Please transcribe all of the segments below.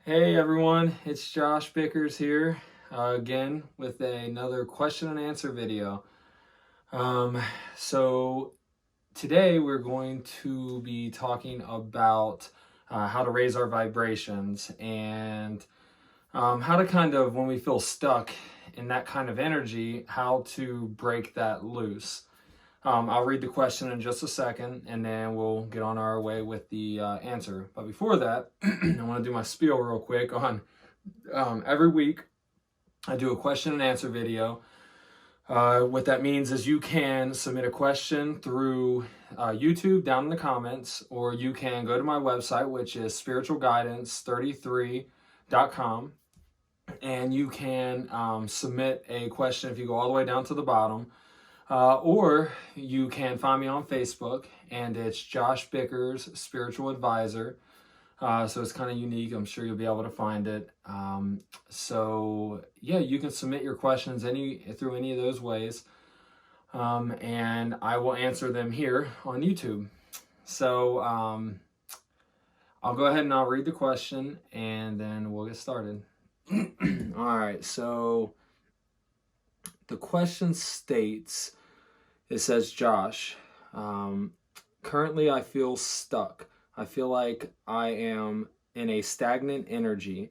Hey everyone, it's Josh Bickers here again with another question and answer video. So today we're going to be talking about how to raise our vibrations and how to kind of, when we feel stuck in that kind of energy, how to break that loose. I'll read the question in just a second and then we'll get on our way with the answer. But before that, I want to do my spiel real quick on every week I do a question and answer video. What that means is you can submit a question through YouTube down in the comments, or you can go to my website, which is spiritualguidance33.com, and you can submit a question if you go all the way down to the bottom. Or you can find me on Facebook, and it's Josh Bickers, Spiritual Advisor. So it's kind of unique. I'm sure you'll be able to find it. So yeah, you can submit your questions through any of those ways. And I will answer them here on YouTube. So I'll go ahead and I'll read the question and then we'll get started. All right, so the question states, it says, Josh, currently I feel stuck. I feel like I am in a stagnant energy.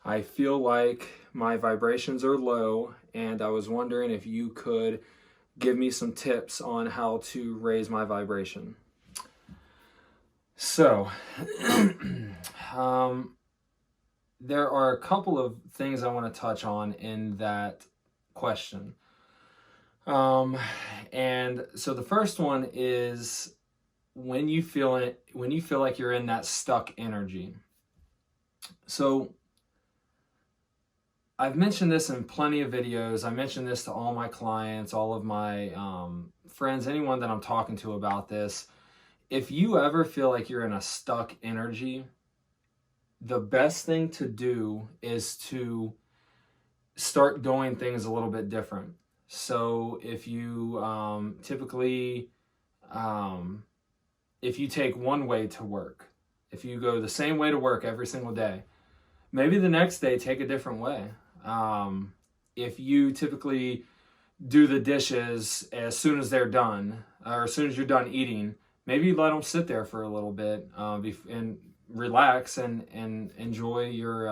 I feel like my vibrations are low, and I was wondering if you could give me some tips on how to raise my vibration. So, there are a couple of things I want to touch on in that question. And so the first one is when you feel like you're in that stuck energy. So I've mentioned this in plenty of videos. I mentioned this to all my clients, all of my friends, anyone that I'm talking to about this. If you ever feel like you're in a stuck energy, the best thing to do is to start doing things a little bit different. So if you if you take one way to work, if you go the same way to work every single day, maybe the next day take a different way. If you typically do the dishes as soon as they're done, or as soon as you're done eating, maybe you let them sit there for a little bit and relax and enjoy your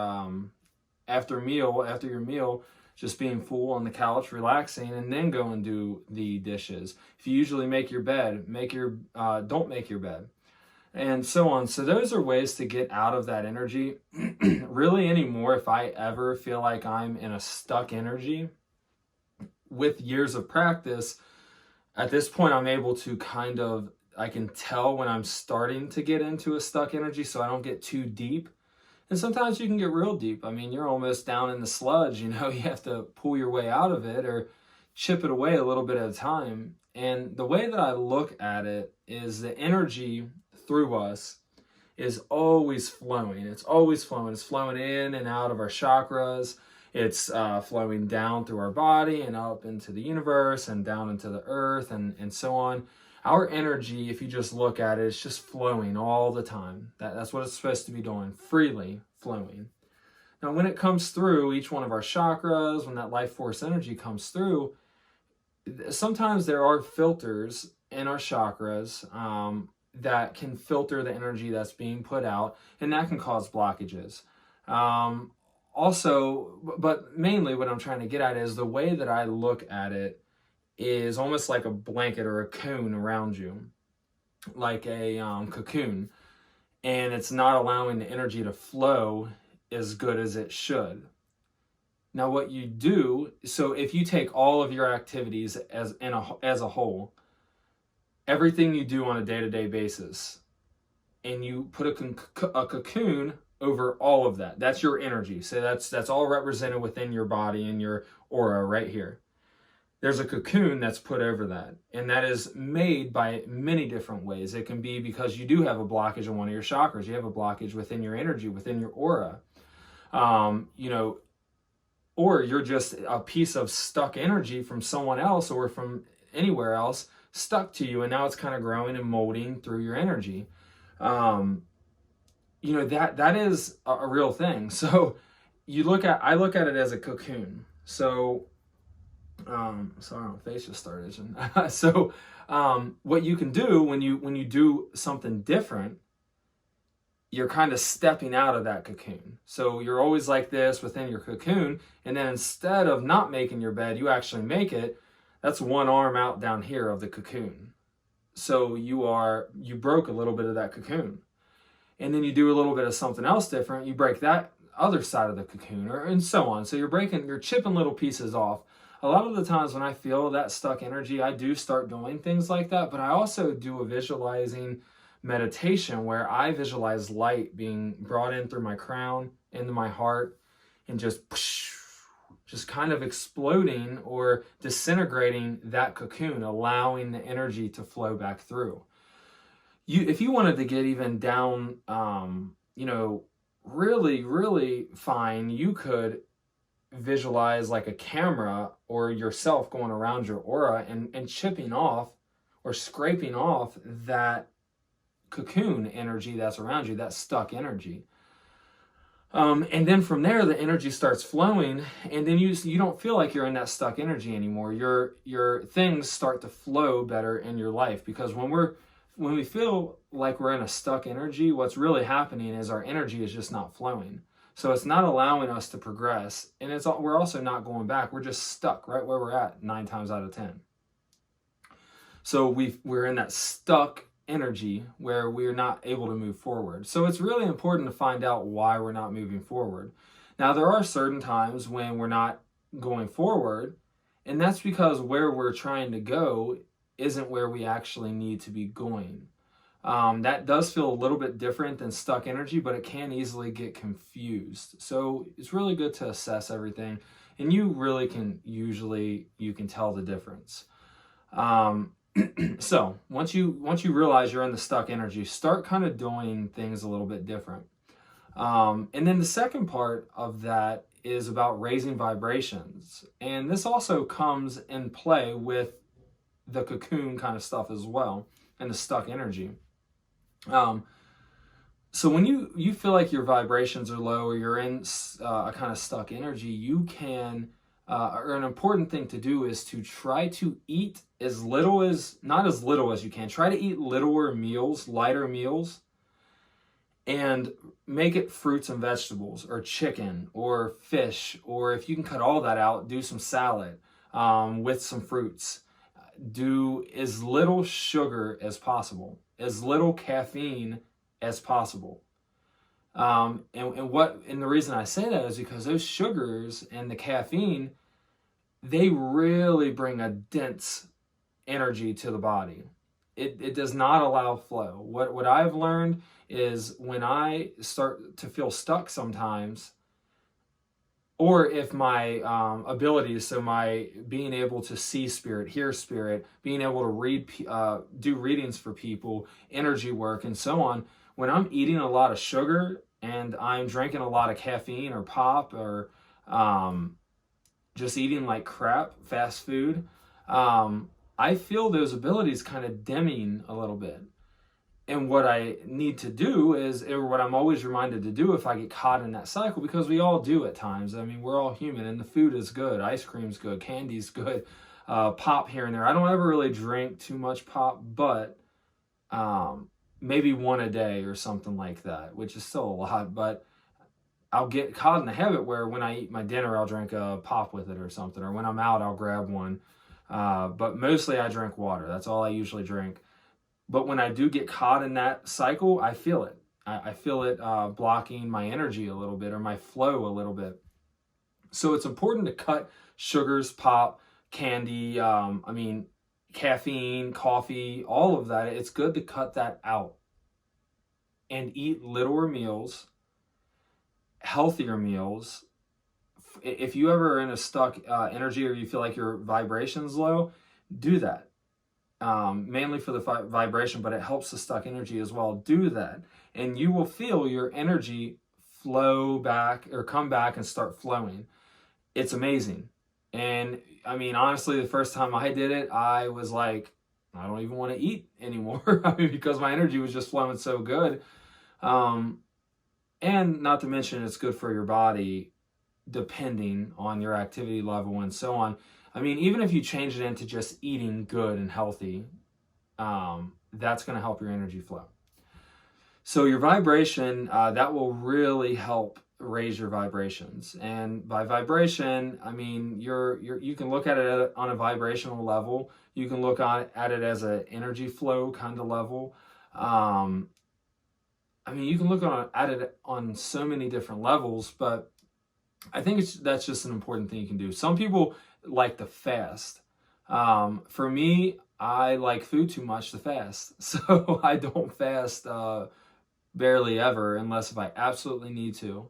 after your meal, just being full on the couch, relaxing, and then go and do the dishes. If you usually make your bed, don't make your bed, and so on. So those are ways to get out of that energy. Really anymore, if I ever feel like I'm in a stuck energy, with years of practice, at this point I'm able to I can tell when I'm starting to get into a stuck energy so I don't get too deep. And sometimes you can get real deep. I mean, you're almost down in the sludge, you have to pull your way out of it or chip it away a little bit at a time. And the way that I look at it is the energy through us is always flowing. It's always flowing. It's flowing in and out of our chakras. It's flowing down through our body and up into the universe and down into the earth and so on. Our energy, if you just look at it, it's just flowing all the time. That's what it's supposed to be doing, freely flowing. Now, when it comes through each one of our chakras, when that life force energy comes through, sometimes there are filters in our chakras that can filter the energy that's being put out, and that can cause blockages. Also, but mainly what I'm trying to get at is the way that I look at it is almost like a blanket or a cocoon around you, like a cocoon, and it's not allowing the energy to flow as good as it should. Now what you do, so if you take all of your activities as a whole, everything you do on a day-to-day basis, and you put a cocoon over all of that, that's your energy. So that's all represented within your body and your aura right here. There's a cocoon that's put over that, and that is made by many different ways. It can be because you do have a blockage in one of your chakras. You have a blockage within your energy, within your aura. Or you're just a piece of stuck energy from someone else or from anywhere else stuck to you, and now it's kind of growing and molding through your energy. that is a real thing. So I look at it as a cocoon. So sorry, my face just started itching. So what you can do when you do something different, you're kind of stepping out of that cocoon. So you're always like this within your cocoon, and then instead of not making your bed, you actually make it. That's one arm out down here of the cocoon. So you broke a little bit of that cocoon. And then you do a little bit of something else different, you break that other side of the cocoon, and so on. So you're chipping little pieces off. A lot of the times when I feel that stuck energy, I do start doing things like that, but I also do a visualizing meditation where I visualize light being brought in through my crown, into my heart, and just kind of exploding or disintegrating that cocoon, allowing the energy to flow back through. If you wanted to get even down, really, really fine, you could visualize like a camera or yourself going around your aura and chipping off or scraping off that cocoon energy that's around you, that stuck energy. And then from there, the energy starts flowing, and then you don't feel like you're in that stuck energy anymore. Your things start to flow better in your life, because when we feel like we're in a stuck energy, what's really happening is our energy is just not flowing. So it's not allowing us to progress, and we're also not going back. We're just stuck right where we're at 9 times out of 10. So we're in that stuck energy where we're not able to move forward. So it's really important to find out why we're not moving forward. Now, there are certain times when we're not going forward, and that's because where we're trying to go isn't where we actually need to be going. That does feel a little bit different than stuck energy, but it can easily get confused. So it's really good to assess everything, and you really can tell the difference. So once you realize you're in the stuck energy, start kind of doing things a little bit different. And then the second part of that is about raising vibrations. And this also comes in play with the cocoon kind of stuff as well, and the stuck energy. So when you feel like your vibrations are low, or you're in a kind of stuck energy, you can, or an important thing to do is to try to eat not as little as you can. Try to eat lighter meals, and make it fruits and vegetables, or chicken, or fish, or if you can cut all that out, do some salad with some fruits. Do as little sugar as possible, as little caffeine as possible. And the reason I say that is because those sugars and the caffeine, they really bring a dense energy to the body. It does not allow flow. What I've learned is when I start to feel stuck sometimes, or if my abilities, so my being able to see spirit, hear spirit, being able to read, do readings for people, energy work, and so on, when I'm eating a lot of sugar and I'm drinking a lot of caffeine or pop, or just eating like crap, fast food, I feel those abilities kind of dimming a little bit. And what I need to do is, or what I'm always reminded to do if I get caught in that cycle, because we all do at times. I mean, we're all human, and the food is good. Ice cream's good. Candy's good. Pop here and there. I don't ever really drink too much pop, but maybe one a day or something like that, which is still a lot. But I'll get caught in the habit where when I eat my dinner, I'll drink a pop with it or something. Or when I'm out, I'll grab one. But mostly I drink water. That's all I usually drink. But when I do get caught in that cycle, I feel it. I feel it blocking my energy a little bit, or my flow a little bit. So it's important to cut sugars, pop, candy, caffeine, coffee, all of that. It's good to cut that out and eat littler meals, healthier meals. If you ever are in a stuck energy, or you feel like your vibration's low, do that. Mainly for the vibration, but it helps the stuck energy as well. Do that, and you will feel your energy flow back, or come back and start flowing. It's amazing. And I mean, honestly, the first time I did it, I was like, I don't even want to eat anymore. I mean, because my energy was just flowing so good. And not to mention, it's good for your body depending on your activity level and so on. I mean, even if you change it into just eating good and healthy, that's going to help your energy flow. So your vibration, that will really help raise your vibrations. And by vibration, I mean, you can look at it on a vibrational level. You can look at it as an energy flow kind of level. I mean, you can look at it on so many different levels, but I think that's just an important thing you can do. Some people like to fast. For me, I like food too much to fast. So I don't fast barely ever unless if I absolutely need to.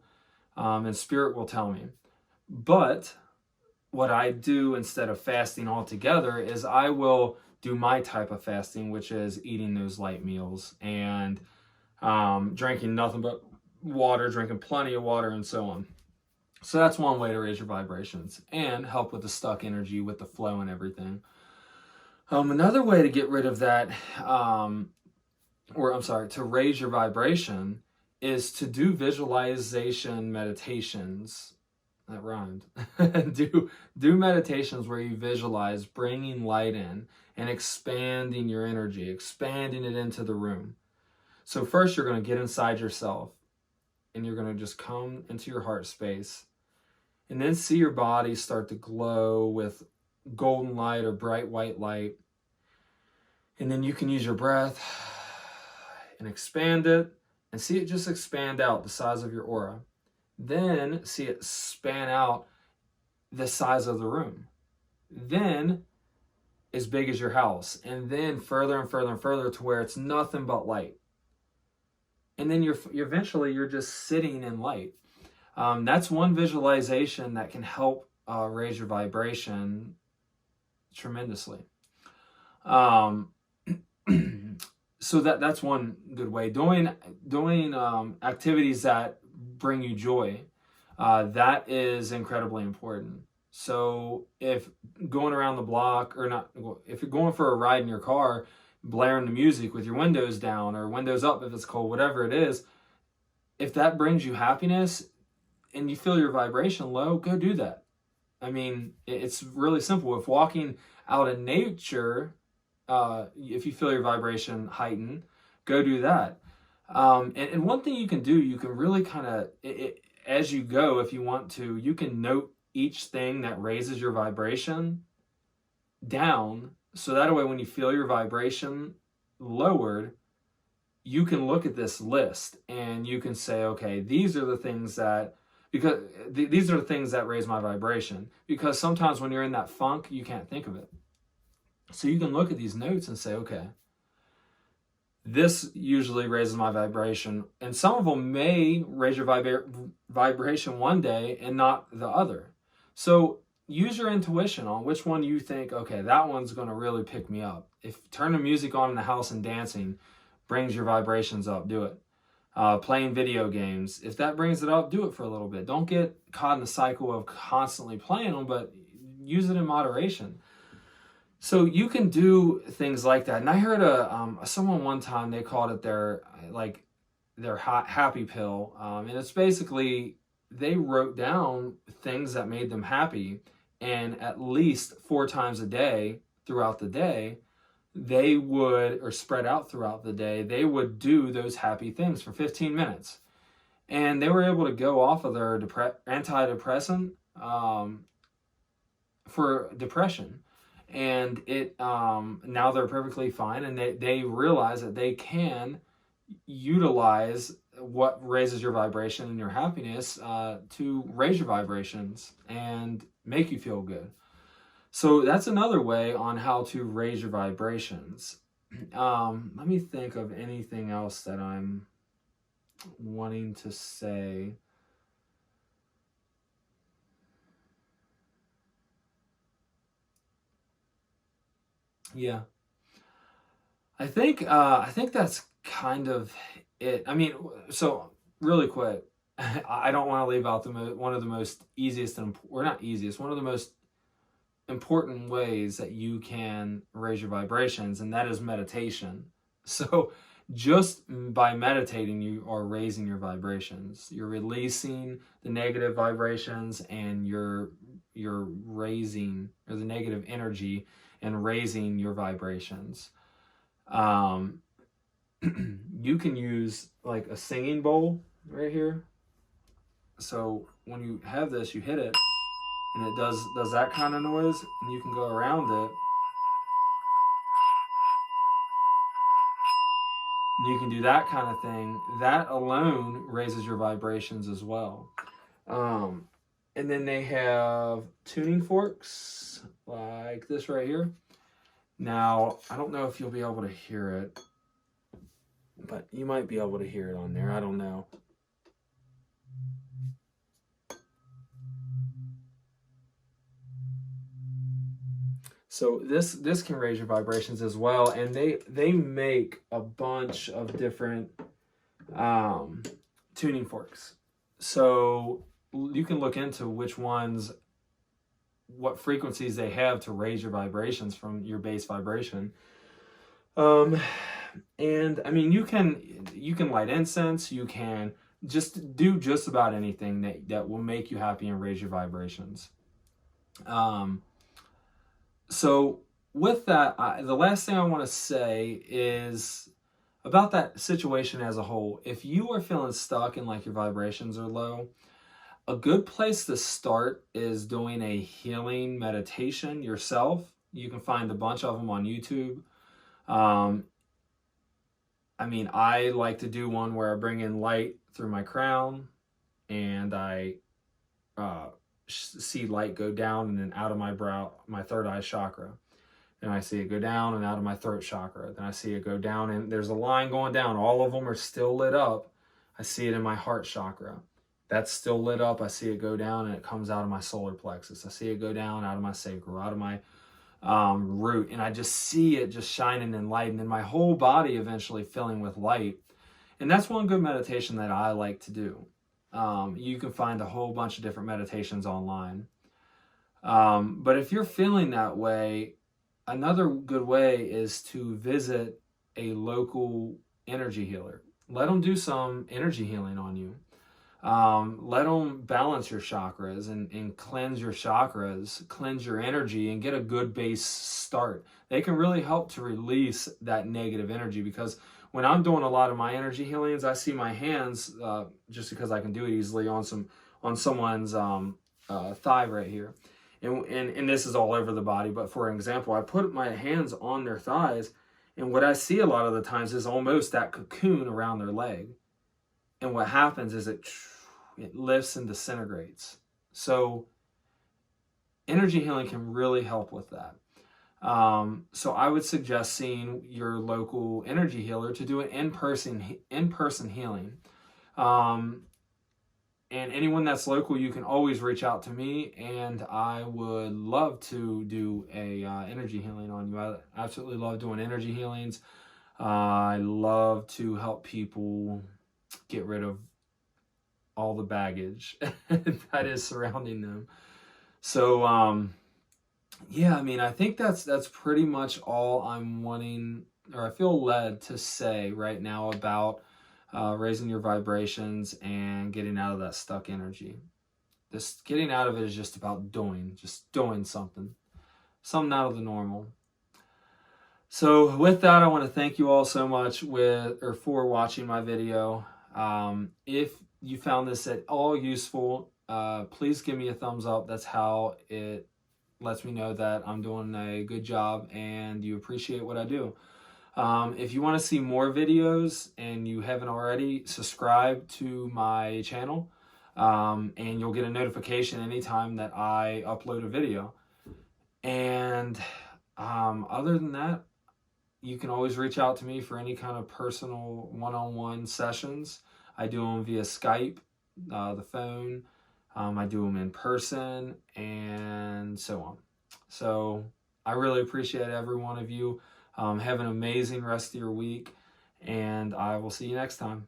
And spirit will tell me. But what I do instead of fasting altogether is I will do my type of fasting, which is eating those light meals and drinking nothing but water, drinking plenty of water, and so on. So that's one way to raise your vibrations and help with the stuck energy, with the flow and everything. Another way to get rid of that, to raise your vibration, is to do visualization meditations. That rhymed. do meditations where you visualize bringing light in and expanding your energy, expanding it into the room. So first you're going to get inside yourself and you're going to just come into your heart space and then see your body start to glow with golden light or bright white light. And then you can use your breath and expand it and see it just expand out the size of your aura. Then see it span out the size of the room. Then as big as your house. And then further and further and further to where it's nothing but light. And then you're eventually just sitting in light. That's one visualization that can help raise your vibration tremendously. So that's one good way. Doing activities that bring you joy, that is incredibly important. So if going around the block, or not, if you're going for a ride in your car, blaring the music with your windows down or windows up if it's cold, whatever it is, if that brings you happiness and you feel your vibration low, go do that. I mean, it's really simple. If walking out in nature, if you feel your vibration heighten, go do that. And one thing you can do, you can really kind of, as you go, if you want to, you can note each thing that raises your vibration down. So that way, when you feel your vibration lowered, you can look at this list and you can say, okay, these are the things that, because these are the things that raise my vibration. Because sometimes when you're in that funk, you can't think of it. So you can look at these notes and say, okay, this usually raises my vibration. And some of them may raise your vibration one day and not the other. So use your intuition on which one you think, okay, that one's going to really pick me up. If turning music on in the house and dancing brings your vibrations up, do it. Playing video games, if that brings it up, do it for a little bit. Don't get caught in the cycle of constantly playing them, but use it in moderation. So you can do things like that. And I heard someone one time, they called it their happy pill. And it's basically, they wrote down things that made them happy, and at least 4 times a day throughout the day, they would, or spread out throughout the day, they would do those happy things for 15 minutes. And they were able to go off of their antidepressant for depression. And it now they're perfectly fine, and they realize that they can utilize what raises your vibration and your happiness to raise your vibrations and make you feel good. So that's another way on how to raise your vibrations. Let me think of anything else that I'm wanting to say. Yeah, I think that's kind of it. I mean, so really quick, I don't want to leave out one of the most easiest, or not easiest, one of the most important ways that you can raise your vibrations, and that is meditation. So Just by meditating, you are raising your vibrations. You're releasing the negative vibrations, and you're raising, or the negative energy, and raising your vibrations. You can use like a singing bowl right here. So when you have this, you hit it, and it does that kind of noise, and you can go around it. And you can do that kind of thing. That alone raises your vibrations as well. And then they have tuning forks like this right here. Now, I don't know if you'll be able to hear it, but you might be able to hear it on there. I don't know. So this can raise your vibrations as well, and they make a bunch of different tuning forks. So you can look into which ones, what frequencies they have to raise your vibrations from your base vibration. And I mean, you can light incense, you can just do just about anything that will make you happy and raise your vibrations. So with that, the last thing I want to say is about that situation as a whole. If you are feeling stuck and like your vibrations are low, a good place to start is doing a healing meditation yourself. You can find a bunch of them on YouTube. I mean, I like to do one where I bring in light through my crown, and I see light go down and then out of my brow, my third eye chakra. And I see it go down and out of my throat chakra. Then I see it go down, and there's a line going down. All of them are still lit up. I see it in my heart chakra. That's still lit up. I see it go down, and it comes out of my solar plexus. I see it go down out of my sacral, out of my root. And I just see it just shining in light, and then my whole body eventually filling with light. And that's one good meditation that I like to do. You can find a whole bunch of different meditations online. But if you're feeling that way, another good way is to visit a local energy healer. Let them do some energy healing on you. Let them balance your chakras and cleanse your chakras, cleanse your energy, and get a good base start. They can really help to release that negative energy, because when I'm doing a lot of my energy healings, I see my hands, just because I can do it easily, on someone's thigh right here. And this is all over the body, but for example, I put my hands on their thighs, and what I see a lot of the times is almost that cocoon around their leg. And what happens is it lifts and disintegrates. So energy healing can really help with that. So I would suggest seeing your local energy healer to do an in-person healing. And anyone that's local, you can always reach out to me, and I would love to do a energy healing on you. I absolutely love doing energy healings. I love to help people get rid of all the baggage that is surrounding them. So yeah, I mean, I think that's pretty much all I'm wanting, or I feel led to say right now about raising your vibrations and getting out of that stuck energy. Just getting out of it is just about doing something out of the normal. So with that, I want to thank you all so much for watching my video. If you found this at all useful, please give me a thumbs up. That's how it lets me know that I'm doing a good job and you appreciate what I do. If you want to see more videos and you haven't already, subscribe to my channel, and you'll get a notification anytime that I upload a video. And other than that, you can always reach out to me for any kind of personal one-on-one sessions. I do them via Skype, the phone. I do them in person, and so on. So I really appreciate every one of you. Have an amazing rest of your week, and I will see you next time.